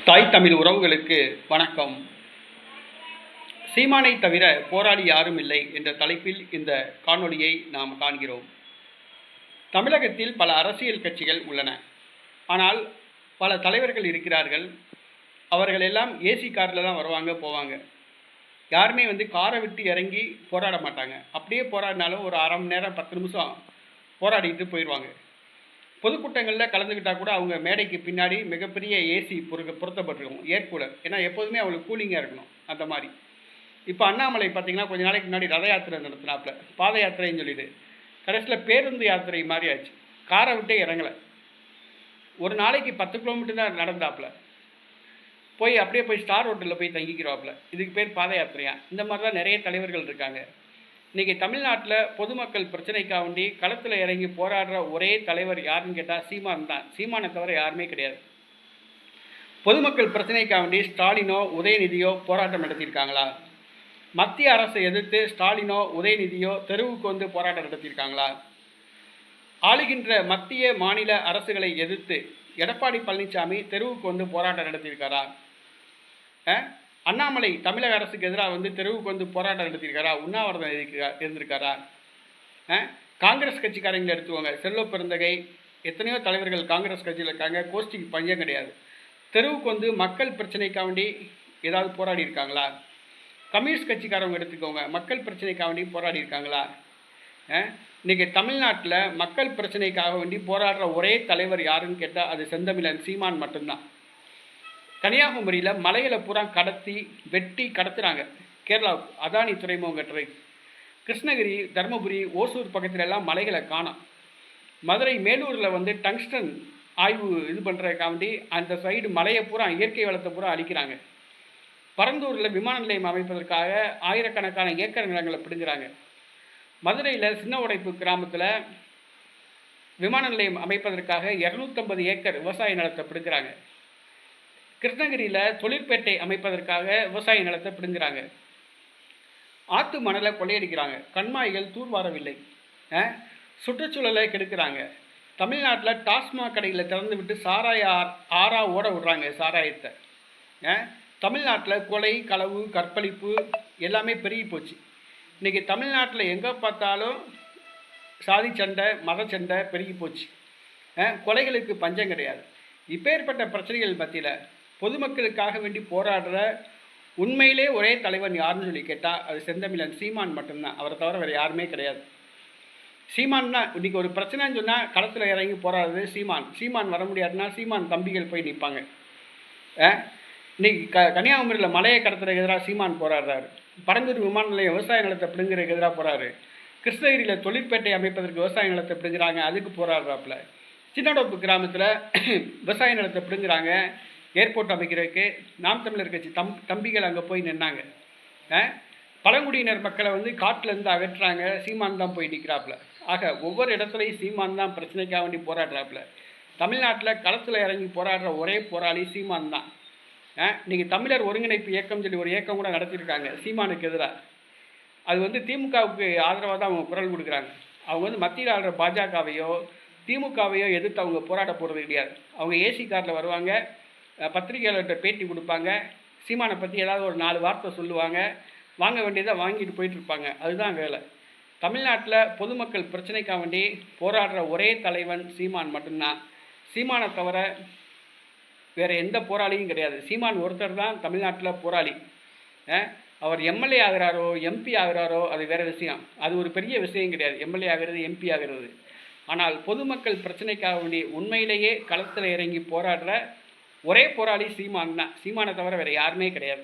தாய் தமிழ் உறவுகளுக்கு வணக்கம். சீமானை தவிர போராளி யாரும் இல்லை என்ற தலைப்பில் இந்த காணொளியை நாம் காண்கிறோம். தமிழகத்தில் பல அரசியல் கட்சிகள் உள்ளன. ஆனால் பல தலைவர்கள் இருக்கிறார்கள். அவர்கள் எல்லாம் ஏசி காரில் தான் வருவாங்க போவாங்க. யாருமே காரை விட்டு இறங்கி போராட மாட்டாங்க. அப்படியே போராடினாலும் ஒரு அரை மணி நேரம் 10 நிமிஷம் போராடிட்டு போயிடுவாங்க. பொதுக்கூட்டங்களில் கலந்துக்கிட்டால் கூட அவங்க மேடைக்கு பின்னாடி மிகப்பெரிய ஏசி பொருத்தப்பட்டிருக்கும், ஏர் கூலர். ஏன்னா எப்போதுமே அவங்களுக்கு கூலிங்காக இருக்கணும். அந்த மாதிரி இப்போ அண்ணாமலை பார்த்திங்கன்னா கொஞ்சம் நாளைக்கு முன்னாடி ரத யாத்திரை நடத்தினாப்புல, பாத யாத்திரைன்னு சொல்லிட்டு கடைசியில் பேருந்து யாத்திரை மாதிரி ஆச்சு. காரை விட்டே இறங்கலை. ஒரு நாளைக்கு 10 கிலோமீட்டர் தான் நடந்தாப்புல. அப்படியே போய் ஸ்டார் ஹோட்டலில் போய் தங்கிக்கிறோப்புல. இதுக்கு பேர் பாத யாத்திரையா? இந்த மாதிரி தான் நிறைய தலைவர்கள் இருக்காங்க. இன்றைக்கி தமிழ்நாட்டில் பொதுமக்கள் பிரச்சனைக்காக வேண்டி களத்தில் இறங்கி போராடுற ஒரே தலைவர் யாருன்னு கேட்டால் சீமான் தான். சீமானை தவிர யாருமே கிடையாது. பொதுமக்கள் பிரச்சனைக்காக வேண்டி ஸ்டாலினோ உதயநிதியோ போராட்டம் நடத்தியிருக்காங்களா? மத்திய அரசை எதிர்த்து ஸ்டாலினோ உதயநிதியோ தெருவுக்கு போராட்டம் நடத்தியிருக்காங்களா? ஆளுகின்ற மத்திய மாநில அரசுகளை எதிர்த்து எடப்பாடி பழனிசாமி தெருவுக்கு போராட்டம் நடத்தியிருக்காரா? அண்ணாமலை தமிழக அரசுக்கு எதிராக தெருவுக்கு போராட்டம் நடத்தியிருக்காரா? உண்ணாவிரதம் இருந்திருக்காரா? காங்கிரஸ் கட்சிக்காரங்களை எடுத்துவாங்க. செல்வ பெருந்தகை, எத்தனையோ தலைவர்கள் காங்கிரஸ் கட்சியில் இருக்காங்க. கோஷ்டிக்கு பஞ்சம் கிடையாது. தெருவுக்கு மக்கள் பிரச்சனைக்காக வேண்டி ஏதாவது போராடி இருக்காங்களா? கம்யூனிஸ்ட் கட்சிக்காரவங்க எடுத்துக்கோங்க. மக்கள் பிரச்சனைக்காக வேண்டி போராடி இருக்காங்களா? இன்றைக்கி தமிழ்நாட்டில் மக்கள் பிரச்சனைக்காக வேண்டி போராடுற ஒரே தலைவர் யாருன்னு கேட்டால் அது செந்தமிழன் சீமான் மட்டும்தான். கன்னியாகுமரியில் மலைகளை பூரா வெட்டி கடத்துகிறாங்க. கேரளாவுக்கு அதானி துறைமுகம் கட்டுரை. கிருஷ்ணகிரி, தருமபுரி, ஓசூர் பக்கத்தில் எல்லாம் மலைகளை காணோம். மதுரை மேலூரில் டங்ஸ்டன் ஆய்வு பண்ணுறதுக்காண்டி அந்த சைடு மலையை பூரா, இயற்கை வளத்தை பூரா அழிக்கிறாங்க. பரந்தூரில் விமான நிலையம் அமைப்பதற்காக ஆயிரக்கணக்கான ஏக்கர் நிலங்களை பிடுங்குறாங்க. மதுரையில் சின்ன உடைப்பு கிராமத்தில் விமான நிலையம் அமைப்பதற்காக 250 ஏக்கர் விவசாய நிலத்தை பிடுங்குறாங்க. கிருஷ்ணகிரியில் தொழிற்பேட்டை அமைப்பதற்காக விவசாய நிலத்தை பிடுங்குறாங்க. ஆற்று மணலை கொள்ளையடிக்கிறாங்க. கண்மாய்கள் தூர்வாரவில்லை. சுற்றுச்சூழலை கெடுக்கிறாங்க. தமிழ்நாட்டில் டாஸ்மாக் கடையில் திறந்து விட்டு ஆறா ஓட விடுறாங்க சாராயத்தை. தமிழ்நாட்டில் கொலை, களவு, கற்பழிப்பு எல்லாமே பெருகி போச்சு. இன்றைக்கி தமிழ்நாட்டில் எங்கே பார்த்தாலும் சாதி சண்டை, மத சண்டை பெருகி போச்சு. கொலைகளுக்கு பஞ்சம் கிடையாது. இப்பேற்பட்ட பிரச்சனைகள் மத்தியில் பொதுமக்களுக்காக வேண்டி போராடுற உண்மையிலே ஒரே தலைவன் யாருன்னு சொல்லி கேட்டால் அது செந்தமிழன் சீமான் மட்டும்தான். அவரை தவிர வேறு யாருமே கிடையாது. சீமான்னா இன்றைக்கி ஒரு பிரச்சனைன்னு சொன்னால் களத்தில் இறங்கி போராடுறது சீமான். சீமான் வர முடியாதுன்னா சீமான் தம்பிகள் போய் நிற்பாங்க. இன்றைக்கி கன்னியாகுமரியில் மலையை கடத்துறதுக்கு எதிராக சீமான் போராடுறாரு. பரந்தூர் விமான நிலையம் விவசாய நிலத்தை பிடுங்குறதுக்கு எதிராக போகிறாரு. கிருஷ்ணகிரியில் தொழிற்பேட்டை அமைப்பதற்கு விவசாய நிலத்தை பிடுங்குறாங்க, அதுக்கு போராடுறாப்புல. சின்னடோப்பு கிராமத்தில் விவசாய நிலத்தை பிடுங்குறாங்க, ஏர்போர்ட் அமைக்கிறதுக்கு நாம் தமிழர் கட்சி தம்பிகள் அங்கே போய் நின்னாங்க. பழங்குடியினர் மக்களை காட்டிலேருந்து அகற்றுறாங்க, சீமான் தான் போய் நிற்கிறாப்புல. ஆக ஒவ்வொரு இடத்துலையும் சீமான் தான் பிரச்சனைக்காக வேண்டி போராடுறாப்புல. தமிழ்நாட்டில் களத்தில் இறங்கி போராடுற ஒரே போராளி சீமான் தான். இன்றைக்கி தமிழர் ஒருங்கிணைப்பு இயக்கம் சொல்லி ஒரு இயக்கம் கூட நடத்தியிருக்காங்க சீமானுக்கு எதிராக. அது திமுகவுக்கு ஆதரவாக தான் அவங்க குரல் கொடுக்குறாங்க. அவங்க மத்தியில் ஆளுற பாஜகவையோ திமுகவையோ எதிர்த்து அவங்க போராட போகிறது கிடையாது. அவங்க ஏசி காரில் வருவாங்க, பத்திரிகையாளர்கிட்ட பேட்டி கொடுப்பாங்க, சீமானை பற்றி ஏதாவது ஒரு 4 வார்த்தை சொல்லுவாங்க, வாங்க வேண்டியதை வாங்கிட்டு போயிட்டுருப்பாங்க. அதுதான் வேலை. தமிழ்நாட்டில் பொதுமக்கள் பிரச்சனைக்காக வேண்டி போராடுற ஒரே தலைவன் சீமான் மட்டும்தான். சீமானை தவிர வேறு எந்த போராளியும் கிடையாது. சீமான் ஒருத்தர் தான் தமிழ்நாட்டில் போராளி. அவர் எம்எல்ஏ ஆகிறாரோ எம்பி ஆகிறாரோ அது வேறு விஷயம். அது ஒரு பெரிய விஷயம் கிடையாது, எம்எல்ஏ ஆகிறது எம்பி ஆகிறது. ஆனால் பொதுமக்கள் பிரச்சனைக்காக வேண்டி உண்மையிலேயே களத்தில் இறங்கி போராடுற ஒரே போராளி சீமான் தான். சீமானை தவிர வேறு யாருமே கிடையாது.